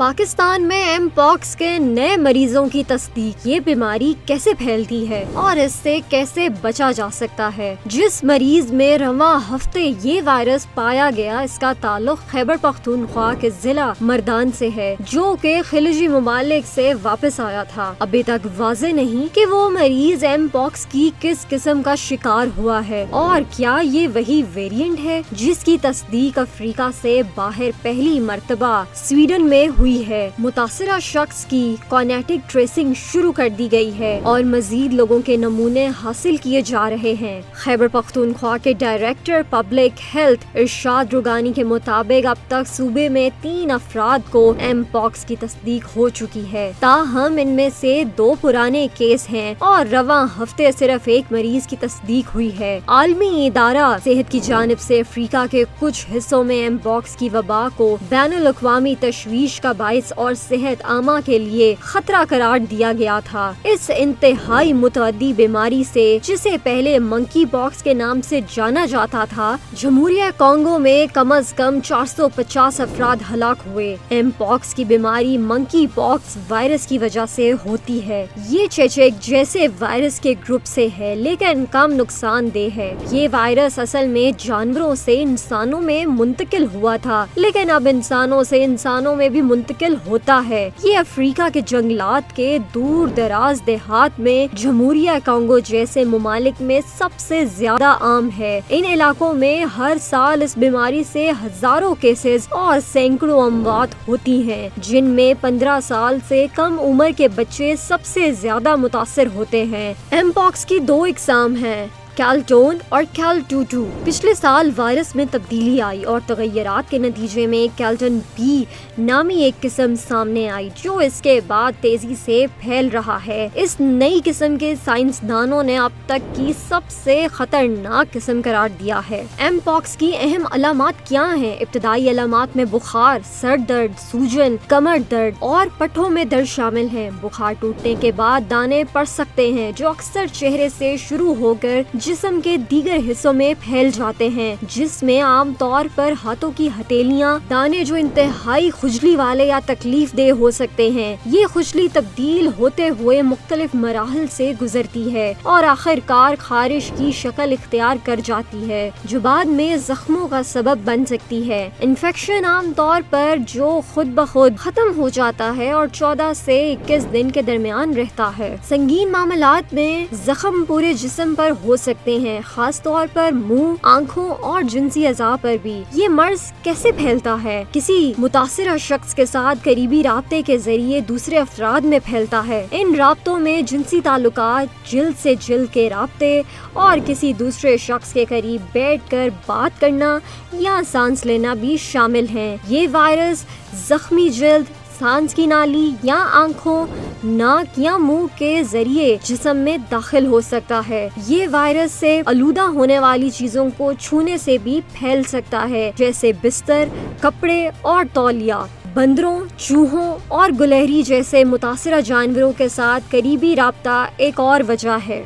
پاکستان میں ایم پاکس کے نئے مریضوں کی تصدیق، یہ بیماری کیسے پھیلتی ہے اور اس سے کیسے بچا جا سکتا ہے۔ جس مریض میں رواں ہفتے یہ وائرس پایا گیا، اس کا تعلق خیبر پختونخوا کے ضلع مردان سے ہے، جو کہ خلیجی ممالک سے واپس آیا تھا۔ ابھی تک واضح نہیں کہ وہ مریض ایم پاکس کی کس قسم کا شکار ہوا ہے اور کیا یہ وہی ویریئنٹ ہے جس کی تصدیق افریقہ سے باہر پہلی مرتبہ سویڈن میں ہوئی ہے۔ متاثرہ شخص کی کانٹیکٹ ٹریسنگ شروع کر دی گئی ہے اور مزید لوگوں کے نمونے حاصل کیے جا رہے ہیں۔ خیبر پختونخوا کے ڈائریکٹر پبلک ہیلتھ ارشاد روغانی کے مطابق اب تک صوبے میں 3 افراد کو ایم پاکس کی تصدیق ہو چکی ہے، تاہم ان میں سے 2 پرانے کیس ہیں اور رواں ہفتے صرف 1 مریض کی تصدیق ہوئی ہے۔ عالمی ادارہ صحت کی جانب سے افریقہ کے کچھ حصوں میں ایم پاکس کی وبا کو بین الاقوامی تشویش کا باعث اور صحت عامہ کے لیے خطرہ قرار دیا گیا تھا۔ اس انتہائی متعدی بیماری سے، جسے پہلے منکی پاکس کے نام سے جانا جاتا تھا، جمہوریہ کانگو میں کم از کم 450 افراد ہلاک ہوئے۔ ایم پاکس کی بیماری منکی پاکس وائرس کی وجہ سے ہوتی ہے۔ یہ چیچک جیسے وائرس کے گروپ سے ہے لیکن کم نقصان دہ ہے۔ یہ وائرس اصل میں جانوروں سے انسانوں میں منتقل ہوا تھا، لیکن اب انسانوں سے انسانوں میں بھی منتقل ہوتا ہے۔ یہ افریقہ کے جنگلات کے دور دراز دیہات میں جمہوریہ کانگو جیسے ممالک میں سب سے زیادہ عام ہے۔ ان علاقوں میں ہر سال اس بیماری سے ہزاروں کیسز اور سینکڑوں اموات ہوتی ہیں، جن میں 15 سال سے کم عمر کے بچے سب سے زیادہ متاثر ہوتے ہیں۔ ایم پاکس کی 2 اقسام ہیں، کیلٹون اور کیل-22۔ پچھلے سال وائرس میں تبدیلی آئی اور تغیرات کے نتیجے میں کیلٹن بی نامی ایک قسم سامنے آئی، جو اس کے بعد تیزی سے پھیل رہا ہے۔ اس نئی قسم کے سائنسدانوں نے اب تک کی سب سے خطرناک قسم قرار دیا ہے۔ ایم پاکس کی اہم علامات کیا ہیں؟ ابتدائی علامات میں بخار، سر درد، سوجن، کمر درد اور پٹھوں میں درد شامل ہیں۔ بخار ٹوٹنے کے بعد دانے پڑ سکتے ہیں، جو اکثر چہرے سے شروع ہو کر جسم کے دیگر حصوں میں پھیل جاتے ہیں، جس میں عام طور پر ہاتھوں کی ہتھیلیاں، دانے جو انتہائی خجلی والے یا تکلیف دہ ہو سکتے ہیں۔ یہ خجلی تبدیل ہوتے ہوئے مختلف مراحل سے گزرتی ہے اور آخر کار خارش کی شکل اختیار کر جاتی ہے، جو بعد میں زخموں کا سبب بن سکتی ہے۔ انفیکشن عام طور پر جو خود بخود ختم ہو جاتا ہے اور 14 سے 21 دن کے درمیان رہتا ہے۔ سنگین معاملات میں زخم پورے جسم پر ہو سکتے ہیں، خاص طور پر منہ، آنکھوں اور جنسی اعضاء پر بھی۔ یہ مرض کیسے پھیلتا ہے؟ کسی متاثرہ شخص کے ساتھ قریبی رابطے کے ذریعے دوسرے افراد میں پھیلتا ہے۔ ان رابطوں میں جنسی تعلقات، جلد سے جلد کے رابطے اور کسی دوسرے شخص کے قریب بیٹھ کر بات کرنا یا سانس لینا بھی شامل ہیں۔ یہ وائرس زخمی جلد، سانس کی نالی یا آنکھوں، ناک یا منہ کے ذریعے جسم میں داخل ہو سکتا ہے۔ یہ وائرس سے آلودہ ہونے والی چیزوں کو چھونے سے بھی پھیل سکتا ہے، جیسے بستر، کپڑے اور تولیہ۔ بندروں، چوہوں اور گلہری جیسے متاثرہ جانوروں کے ساتھ قریبی رابطہ ایک اور وجہ ہے۔